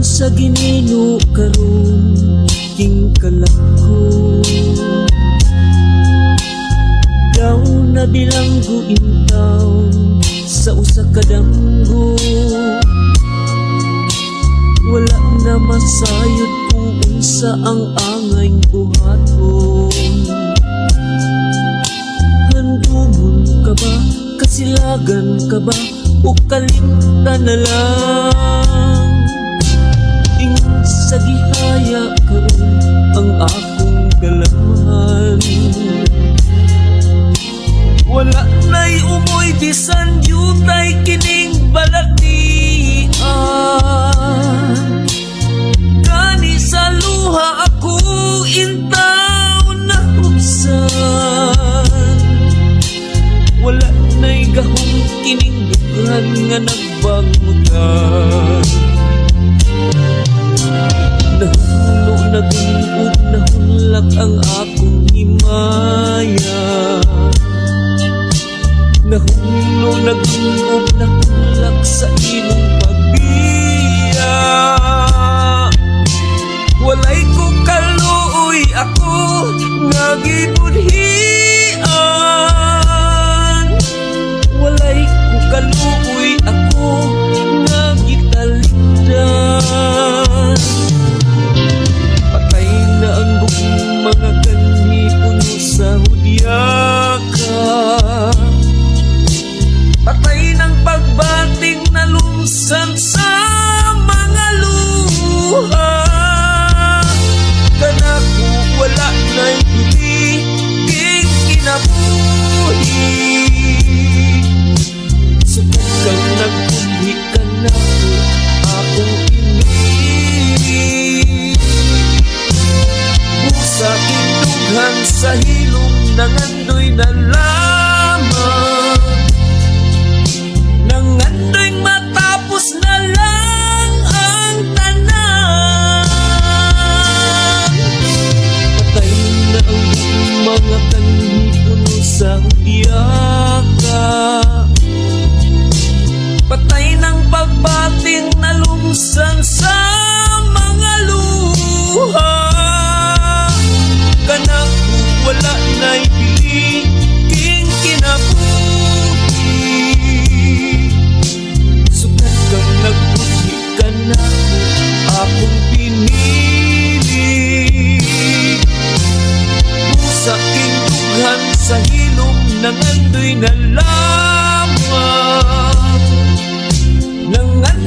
Unsa ginino karon king kalako, daw na bilanggo intaw sa usa ka danggo. Wala na masayod kung unsa ang angay buhaton. Handumon ka ba, kasilagan ka ba, o kalimtan na lang? Ingon sa gihaya karon ang akong galaman. Wala na'y umoy bisan yutay kining balatian. Gani sa luha ako intaw na hubsan. Wala na'y gahong kining bukan nga nagbangutan. Nahulo na gunod, nahulak ang akong himaya. Nahulo na gunod, nahulak sa imong pagbiya. Walay ko kaluoy ako nga gibudhian. Walay ko kaluoy ako nga gitalikdan. Patay na ang buong mga kanhi puno sa hudyaka. Patay ng pagbating na lumsan sa mga luha. Kanako wala na'y piling kinabuhi. Sukad kang nagbuhi ka na akong pinili. Busa indughan sa hilom nangandoy na lamang. Nangandoy matapos na lang ang tanan. Patay na ang mga kanhi puno sa hudiyaka. Patay ng pagbating na lumsan sa mga luha. Kanako wala na'y piling kinabuhi. Sukad kang nagbuhi ka na akong pinili. Busa indughan sa hilom nangandoy na lamang. Nangandoy